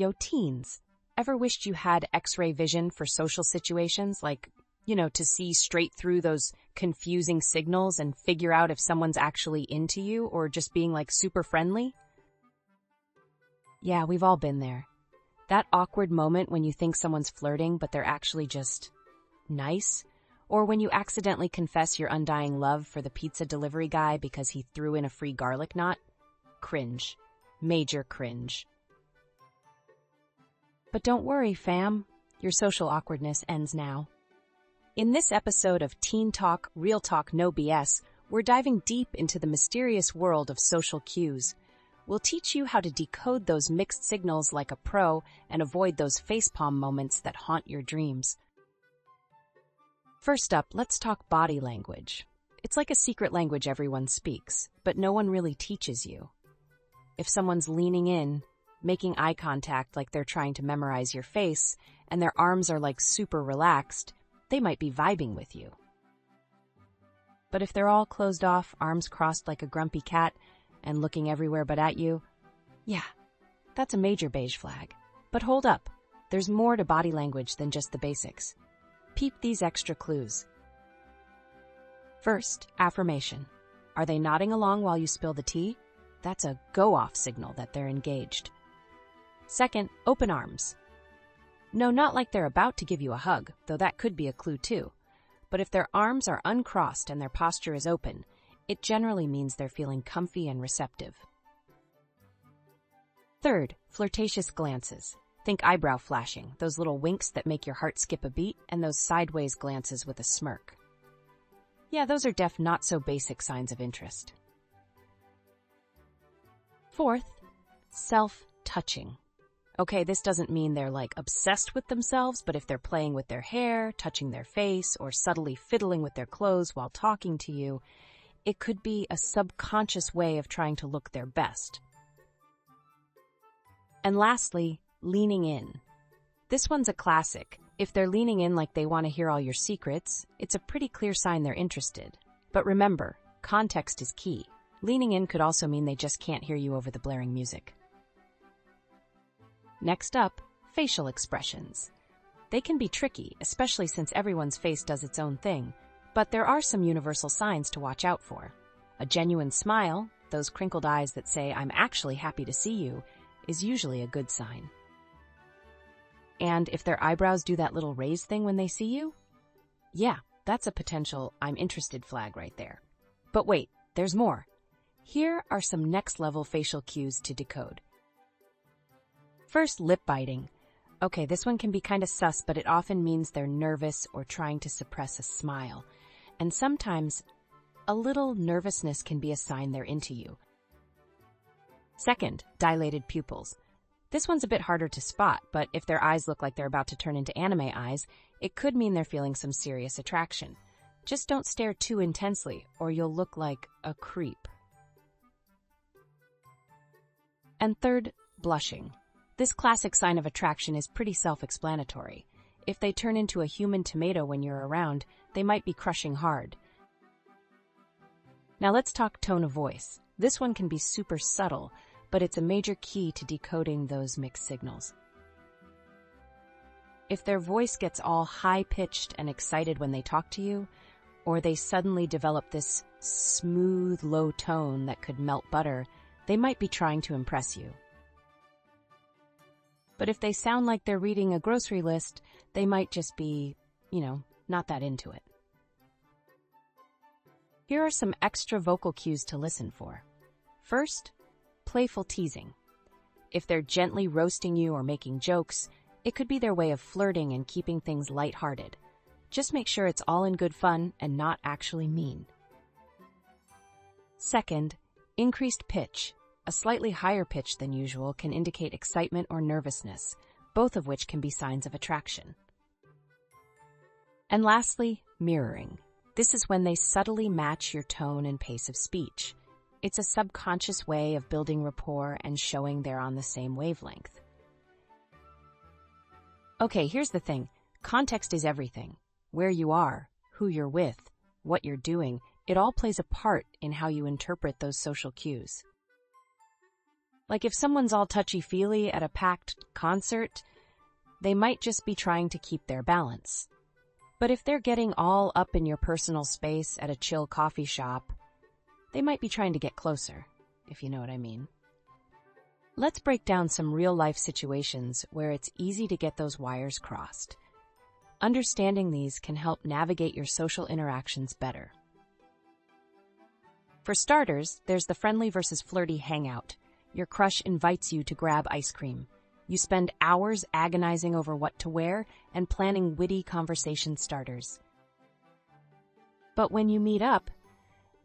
Yo, teens, ever wished you had X-ray vision for social situations, like, to see straight through those confusing signals and figure out if someone's actually into you or just being like super friendly? Yeah, we've all been there. That awkward moment when you think someone's flirting, but they're actually just nice. Or when you accidentally confess your undying love for the pizza delivery guy because he threw in a free garlic knot. Cringe. Major cringe. But don't worry, fam. Your social awkwardness ends now. In this episode of Teen Talk, Real Talk, No BS, we're diving deep into the mysterious world of social cues. We'll teach you how to decode those mixed signals like a pro and avoid those facepalm moments that haunt your dreams. First up, let's talk body language. It's like a secret language everyone speaks, but no one really teaches you. If someone's leaning in, making eye contact like they're trying to memorize your face, and their arms are like super relaxed, they might be vibing with you. But if they're all closed off, arms crossed like a grumpy cat, and looking everywhere but at you, yeah, that's a major beige flag. But hold up, there's more to body language than just the basics. Peep these extra clues. First, affirmation. Are they nodding along while you spill the tea? That's a go-off signal that they're engaged. Second, open arms. No, not like they're about to give you a hug, though that could be a clue too. But if their arms are uncrossed and their posture is open, it generally means they're feeling comfy and receptive. Third, flirtatious glances. Think eyebrow flashing, those little winks that make your heart skip a beat, and those sideways glances with a smirk. Yeah, those are not-so-basic signs of interest. Fourth, self-touching. Okay, this doesn't mean they're like obsessed with themselves, but if they're playing with their hair, touching their face, or subtly fiddling with their clothes while talking to you, it could be a subconscious way of trying to look their best. And lastly, leaning in. This one's a classic. If they're leaning in like they want to hear all your secrets, it's a pretty clear sign they're interested. But remember, context is key. Leaning in could also mean they just can't hear you over the blaring music. Next up, facial expressions. They can be tricky, especially since everyone's face does its own thing. But there are some universal signs to watch out for. A genuine smile, those crinkled eyes that say, "I'm actually happy to see you," is usually a good sign. And if their eyebrows do that little raise thing when they see you, yeah, that's a potential "I'm interested" flag right there. But wait, there's more. Here are some next-level facial cues to decode. First, lip biting. Okay, this one can be kind of sus, but it often means they're nervous or trying to suppress a smile. And sometimes, a little nervousness can be a sign they're into you. Second, dilated pupils. This one's a bit harder to spot, but if their eyes look like they're about to turn into anime eyes, it could mean they're feeling some serious attraction. Just don't stare too intensely, or you'll look like a creep. And third, blushing. This classic sign of attraction is pretty self-explanatory. If they turn into a human tomato when you're around, they might be crushing hard. Now let's talk tone of voice. This one can be super subtle, but it's a major key to decoding those mixed signals. If their voice gets all high-pitched and excited when they talk to you, or they suddenly develop this smooth, low tone that could melt butter, they might be trying to impress you. But if they sound like they're reading a grocery list, they might just be, not that into it. Here are some extra vocal cues to listen for. First, playful teasing. If they're gently roasting you or making jokes, it could be their way of flirting and keeping things lighthearted. Just make sure it's all in good fun and not actually mean. Second, increased pitch. A slightly higher pitch than usual can indicate excitement or nervousness, both of which can be signs of attraction. And lastly, mirroring. This is when they subtly match your tone and pace of speech. It's a subconscious way of building rapport and showing they're on the same wavelength. Okay, here's the thing. Context is everything. Where you are, who you're with, what you're doing, it all plays a part in how you interpret those social cues. Like if someone's all touchy-feely at a packed concert, they might just be trying to keep their balance. But if they're getting all up in your personal space at a chill coffee shop, they might be trying to get closer, if you know what I mean. Let's break down some real-life situations where it's easy to get those wires crossed. Understanding these can help navigate your social interactions better. For starters, there's the friendly versus flirty hangout. Your crush invites you to grab ice cream. You spend hours agonizing over what to wear and planning witty conversation starters. But when you meet up,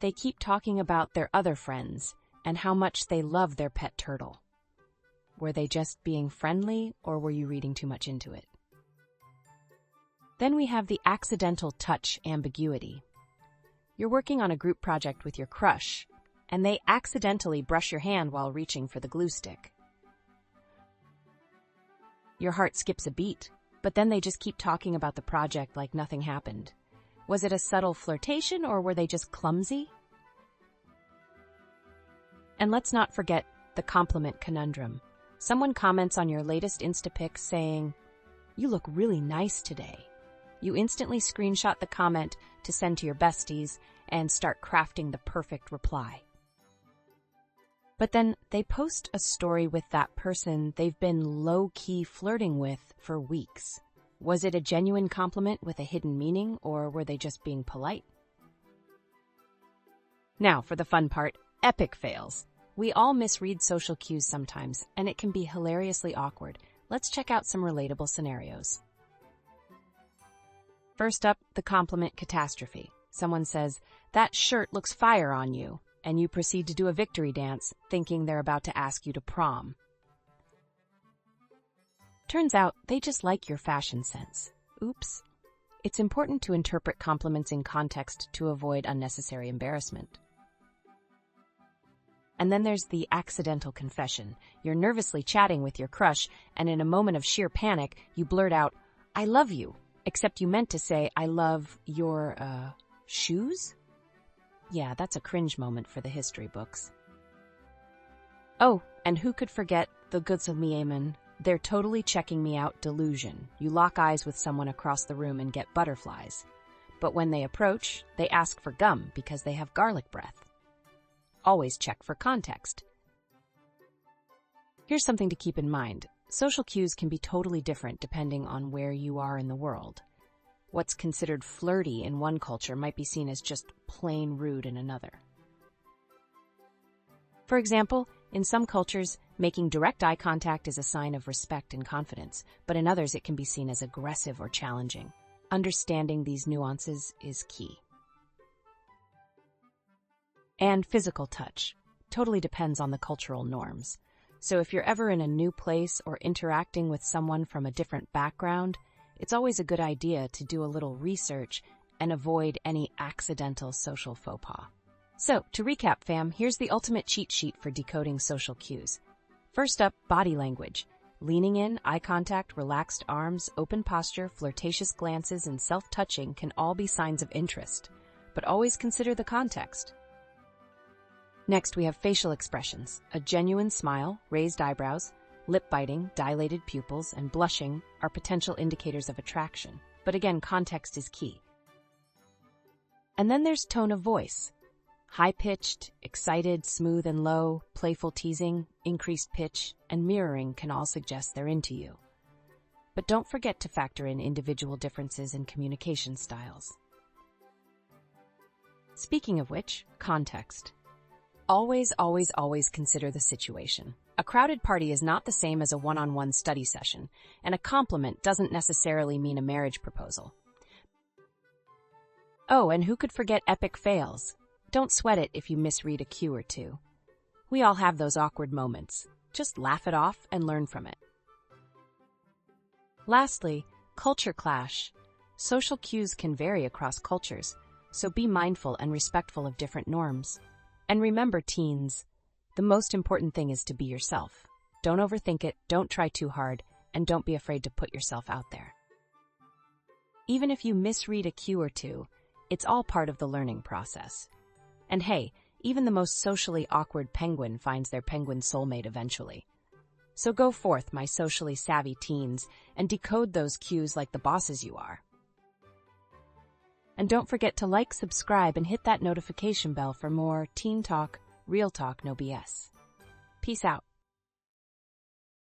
they keep talking about their other friends and how much they love their pet turtle. Were they just being friendly, or were you reading too much into it? Then we have the accidental touch ambiguity. You're working on a group project with your crush, and they accidentally brush your hand while reaching for the glue stick. Your heart skips a beat, but then they just keep talking about the project like nothing happened. Was it a subtle flirtation, or were they just clumsy? And let's not forget the compliment conundrum. Someone comments on your latest Instapic saying, "You look really nice today." You instantly screenshot the comment to send to your besties and start crafting the perfect reply. But then they post a story with that person they've been low-key flirting with for weeks. Was it a genuine compliment with a hidden meaning, or were they just being polite? Now, for the fun part, epic fails. We all misread social cues sometimes, and it can be hilariously awkward. Let's check out some relatable scenarios. First up, the compliment catastrophe. Someone says, "That shirt looks fire on you," and you proceed to do a victory dance, thinking they're about to ask you to prom. Turns out they just like your fashion sense. Oops. It's important to interpret compliments in context to avoid unnecessary embarrassment. And then there's the accidental confession. You're nervously chatting with your crush, and in a moment of sheer panic, you blurt out, "I love you," except you meant to say, "I love your, shoes?" Yeah, that's a cringe moment for the history books. Oh, and who could forget the goods of me, amen? They're totally checking me out delusion. You lock eyes with someone across the room and get butterflies. But when they approach, they ask for gum because they have garlic breath. Always check for context. Here's something to keep in mind. Social cues can be totally different depending on where you are in the world. What's considered flirty in one culture might be seen as just plain rude in another. For example, in some cultures, making direct eye contact is a sign of respect and confidence, but in others it can be seen as aggressive or challenging. Understanding these nuances is key. And physical touch totally depends on the cultural norms. So if you're ever in a new place or interacting with someone from a different background, it's always a good idea to do a little research and avoid any accidental social faux pas. So, to recap, fam, here's the ultimate cheat sheet for decoding social cues. First up, body language. Leaning in, eye contact, relaxed arms, open posture, flirtatious glances, and self-touching can all be signs of interest, but always consider the context. Next, we have facial expressions. A genuine smile, raised eyebrows, lip biting, dilated pupils, and blushing are potential indicators of attraction. But again, context is key. And then there's tone of voice. High-pitched, excited, smooth and low, playful teasing, increased pitch, and mirroring can all suggest they're into you. But don't forget to factor in individual differences in communication styles. Speaking of which, context. Always, always, always consider the situation. A crowded party is not the same as a one-on-one study session, and a compliment doesn't necessarily mean a marriage proposal. Oh, and who could forget epic fails? Don't sweat it if you misread a cue or two. We all have those awkward moments. Just laugh it off and learn from it. Lastly, culture clash. Social cues can vary across cultures, so be mindful and respectful of different norms. And remember, teens, the most important thing is to be yourself. Don't overthink it, don't try too hard, and don't be afraid to put yourself out there. Even if you misread a cue or two, it's all part of the learning process. And hey, Even the most socially awkward penguin finds their penguin soulmate eventually. So go forth, my socially savvy teens, and decode those cues like the bosses you are. And don't forget to like, subscribe, and hit that notification bell for more teen talk, real talk, no BS. Peace out.